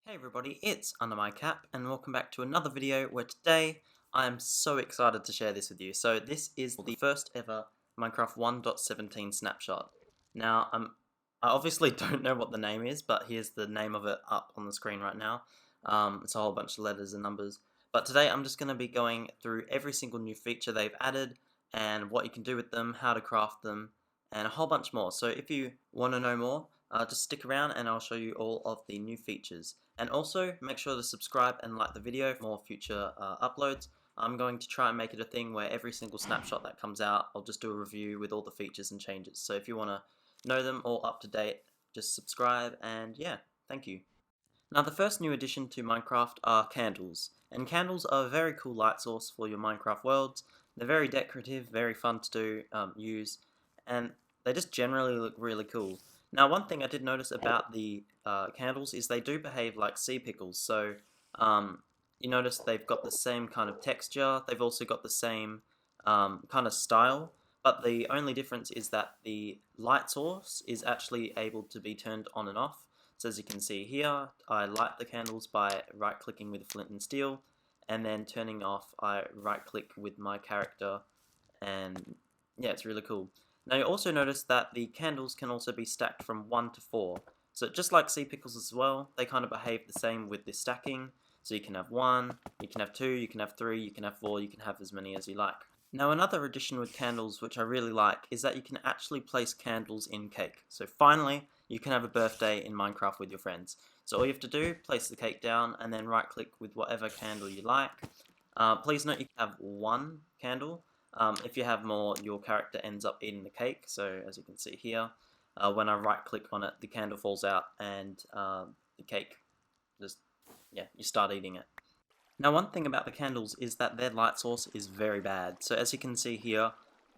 Hey everybody, it's Under My Cap and welcome back to another video where today I am so excited to share this with you. So this is the first ever Minecraft 1.17 snapshot. Now I obviously don't know what the name is, but here's the name of it up on the screen right now. It's a whole bunch of letters and numbers. But today I'm just going to be going through every single new feature they've added and what you can do with them, how to craft them, and a whole bunch more. So if you want to know more, just stick around and I'll show you all of the new features. And also make sure to subscribe and like the video for more future uploads. I'm going to try and make it a thing where every single snapshot that comes out, I'll just do a review with all the features and changes. So if you want to know them all up to date, just subscribe and yeah, thank you. Now the first new addition to Minecraft are candles. And candles are a very cool light source for your Minecraft worlds. They're very decorative, very fun to do, use, and they just generally look really cool. Now one thing I did notice about the candles is they do behave like sea pickles. So you notice they've got the same kind of texture, they've also got the same kind of style, but the only difference is that the light source is actually able to be turned on and off. So as you can see here, I light the candles by right-clicking with flint and steel, and then turning off, I right-click with my character, and yeah, it's really cool. Now you also notice that the candles can also be stacked from 1 to 4. So just like sea pickles as well, they kind of behave the same with this stacking. So you can have 1, you can have 2, you can have 3, you can have 4, you can have as many as you like. Now another addition with candles which I really like is that you can actually place candles in cake. So finally, you can have a birthday in Minecraft with your friends. So all you have to do, place the cake down and then right click with whatever candle you like. Please note you can have 1 candle. If you have more, your character ends up eating the cake. So as you can see here, when I right click on it, the candle falls out and the cake just, yeah, you start eating it. Now one thing about the candles is that their light source is very bad. So as you can see here,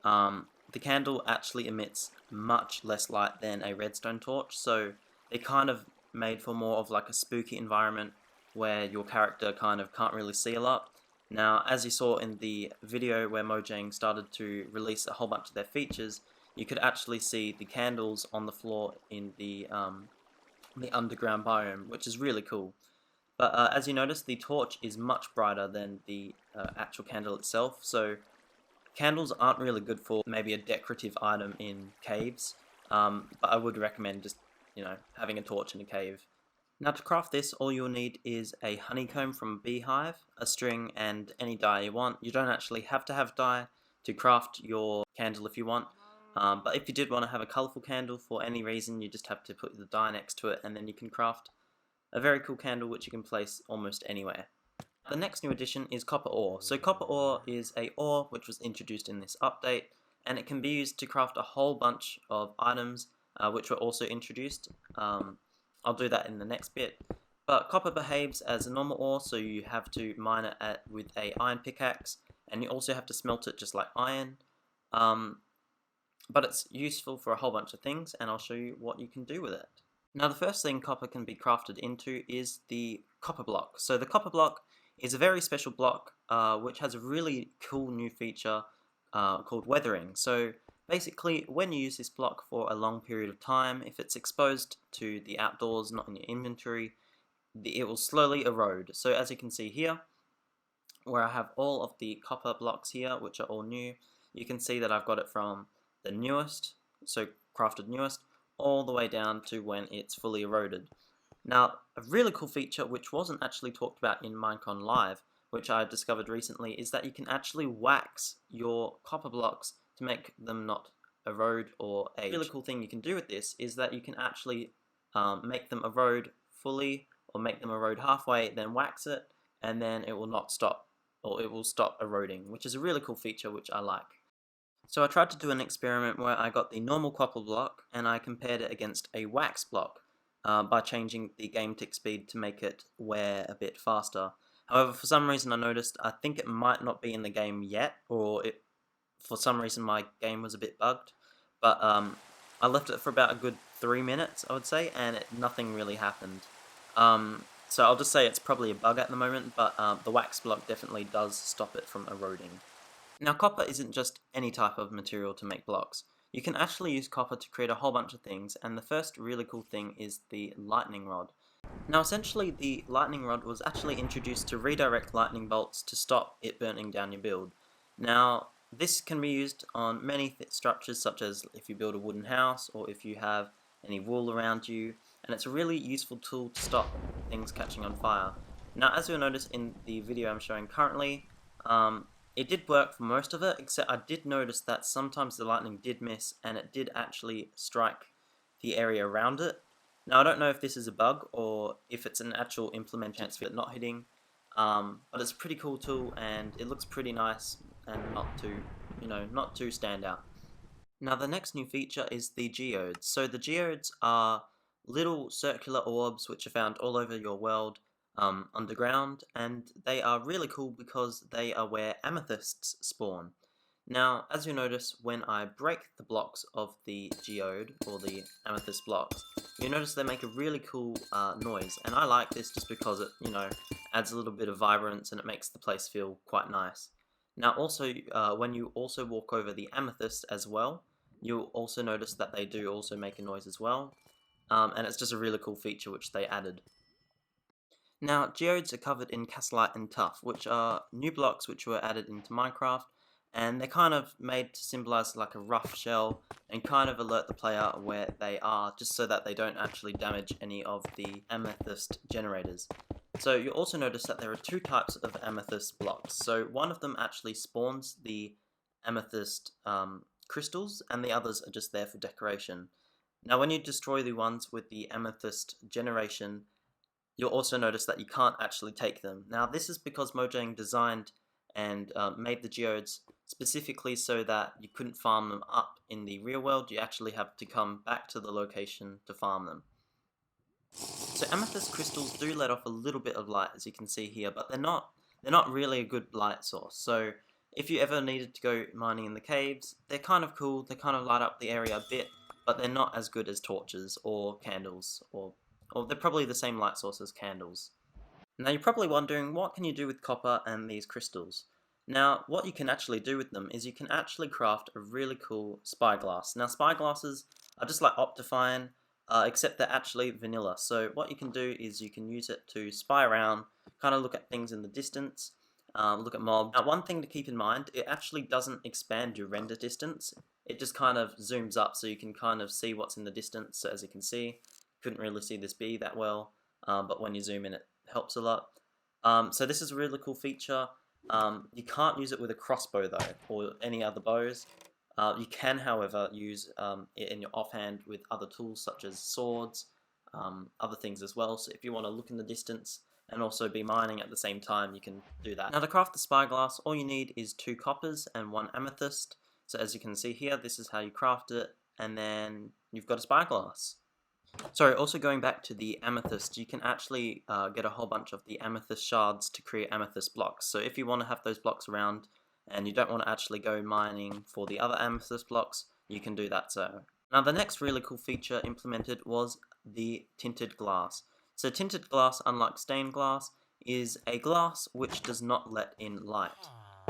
the candle actually emits much less light than a redstone torch, so they kind of made for more of like a spooky environment where your character kind of can't really see a lot. Now as you saw in the video where Mojang started to release a whole bunch of their features, you could actually see the candles on the floor in the underground biome, which is really cool. But as you notice, the torch is much brighter than the actual candle itself, so candles aren't really good for maybe a decorative item in caves, but I would recommend just, having a torch in a cave. Now to craft this, all you'll need is a honeycomb from a beehive, a string, and any dye you want. You don't actually have to have dye to craft your candle if you want, but if you did want to have a colourful candle for any reason, you just have to put the dye next to it and then you can craft a very cool candle which you can place almost anywhere. The next new addition is copper ore. So copper ore is a ore which was introduced in this update, and it can be used to craft a whole bunch of items which were also introduced. I'll do that in the next bit. But copper behaves as a normal ore, so you have to mine it with a iron pickaxe, and you also have to smelt it just like iron. But it's useful for a whole bunch of things, and I'll show you what you can do with it. Now the first thing copper can be crafted into is the copper block. So the copper block is a very special block which has a really cool new feature called weathering. So basically when you use this block for a long period of time, if it's exposed to the outdoors, not in your inventory, it will slowly erode. So as you can see here, where I have all of the copper blocks here, which are all new, you can see that I've got it from the newest, so crafted newest, all the way down to when it's fully eroded. Now, a really cool feature which wasn't actually talked about in Minecon Live, which I discovered recently, is that you can actually wax your copper blocks to make them not erode or age. A really cool thing you can do with this is that you can actually make them erode fully or make them erode halfway, then wax it, and then it will not stop, or it will stop eroding, which is a really cool feature which I like. So I tried to do an experiment where I got the normal copper block and I compared it against a wax block by changing the game tick speed to make it wear a bit faster. However, for some reason I noticed, I think it might not be in the game yet, or for some reason my game was a bit bugged, but I left it for about a good 3 minutes, I would say, and nothing really happened. So I'll just say it's probably a bug at the moment, but the wax block definitely does stop it from eroding. Now copper isn't just any type of material to make blocks. You can actually use copper to create a whole bunch of things, and the first really cool thing is the lightning rod. Now essentially the lightning rod was actually introduced to redirect lightning bolts to stop it burning down your build. Now this can be used on many structures, such as if you build a wooden house or if you have any wool around you, and it's a really useful tool to stop things catching on fire. Now as you'll notice in the video I'm showing currently, it did work for most of it, except I did notice that sometimes the lightning did miss and it did actually strike the area around it. Now I don't know if this is a bug or if it's an actual implementation for it not hitting, but it's a pretty cool tool and it looks pretty nice and not too standout. Now the next new feature is the geodes. So the geodes are little circular orbs which are found all over your world underground, and they are really cool because they are where amethysts spawn. Now, as you'll notice, when I break the blocks of the geode, or the amethyst blocks, you'll notice they make a really cool noise, and I like this just because it, adds a little bit of vibrance and it makes the place feel quite nice. Now also, when you also walk over the amethyst as well, you'll also notice that they do also make a noise as well, and it's just a really cool feature which they added. Now, geodes are covered in cassiterite and tuff, which are new blocks which were added into Minecraft, and they're kind of made to symbolize like a rough shell and kind of alert the player where they are, just so that they don't actually damage any of the amethyst generators. So you'll also notice that there are two types of amethyst blocks. So one of them actually spawns the amethyst crystals, and the others are just there for decoration. Now when you destroy the ones with the amethyst generation, you'll also notice that you can't actually take them. Now this is because Mojang designed and made the geodes specifically so that you couldn't farm them up in the real world. You actually have to come back to the location to farm them. So amethyst crystals do let off a little bit of light, as you can see here, but they're not really a good light source. So if you ever needed to go mining in the caves, they're kind of cool, they kind of light up the area a bit, but they're not as good as torches or candles, or they're probably the same light source as candles. Now you're probably wondering, what can you do with copper and these crystals? Now what you can actually do with them is you can actually craft a really cool spyglass. Now spyglasses are just like Optifine, except they're actually vanilla. So what you can do is you can use it to spy around, kind of look at things in the distance, look at mobs. Now one thing to keep in mind, it actually doesn't expand your render distance. It just kind of zooms up so you can kind of see what's in the distance. So as you can see, couldn't really see this bee that well, but when you zoom in it helps a lot. So this is a really cool feature. You can't use it with a crossbow though, or any other bows. You can, however, use it in your offhand with other tools such as swords, other things as well. So if you want to look in the distance and also be mining at the same time, you can do that. Now to craft the spyglass, all you need is 2 coppers and 1 amethyst. So as you can see here, this is how you craft it, and then you've got a spyglass. Sorry, also going back to the amethyst, you can actually get a whole bunch of the amethyst shards to create amethyst blocks. So if you want to have those blocks around and you don't want to actually go mining for the other amethyst blocks, you can do that. So now the next really cool feature implemented was the tinted glass. So tinted glass, unlike stained glass, is a glass which does not let in light.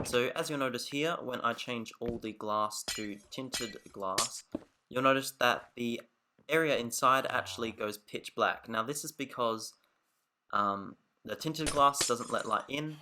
So as you'll notice here, when I change all the glass to tinted glass, you'll notice that the area inside actually goes pitch black. Now this is because the tinted glass doesn't let light in.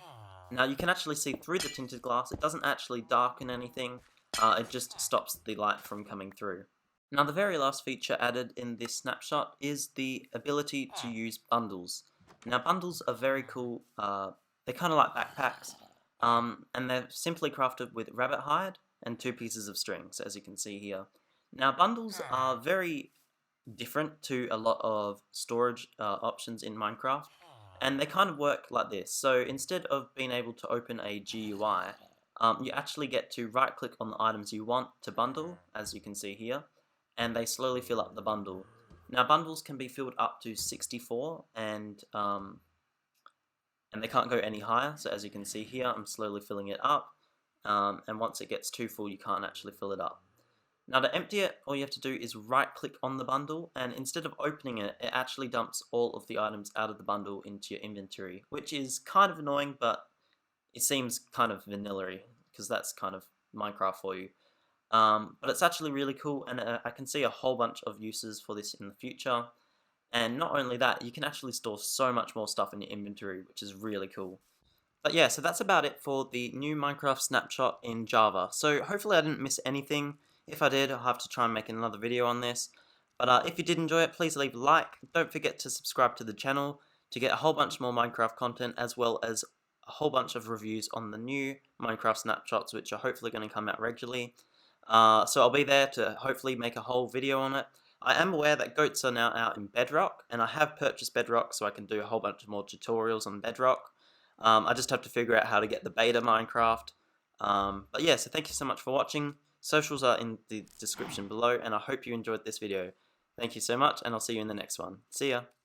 Now you can actually see through the tinted glass. It doesn't actually darken anything, it just stops the light from coming through. Now the very last feature added in this snapshot is the ability to use bundles. Now bundles are very cool, they're kind of like backpacks, and they're simply crafted with rabbit hide and 2 pieces of string, so as you can see here. Now bundles are very different to a lot of storage options in Minecraft, and they kind of work like this. So instead of being able to open a GUI, you actually get to right click on the items you want to bundle, as you can see here, and they slowly fill up the bundle. Now bundles can be filled up to 64, and they can't go any higher. So as you can see here, I'm slowly filling it up, and once it gets too full, you can't actually fill it up. Now to empty it, all you have to do is right click on the bundle, and instead of opening it, it actually dumps all of the items out of the bundle into your inventory, which is kind of annoying, but it seems kind of vanilla-y, because that's kind of Minecraft for you. But it's actually really cool, and I can see a whole bunch of uses for this in the future. And not only that, you can actually store so much more stuff in your inventory, which is really cool. But yeah, so that's about it for the new Minecraft snapshot in Java. So hopefully I didn't miss anything. If I did, I'll have to try and make another video on this. But if you did enjoy it, please leave a like. Don't forget to subscribe to the channel to get a whole bunch more Minecraft content, as well as a whole bunch of reviews on the new Minecraft snapshots, which are hopefully going to come out regularly. So I'll be there to hopefully make a whole video on it. I am aware that goats are now out in Bedrock, and I have purchased Bedrock so I can do a whole bunch more tutorials on Bedrock. I just have to figure out how to get the beta Minecraft. But yeah, so thank you so much for watching. Socials are in the description below, and I hope you enjoyed this video. Thank you so much, and I'll see you in the next one. See ya!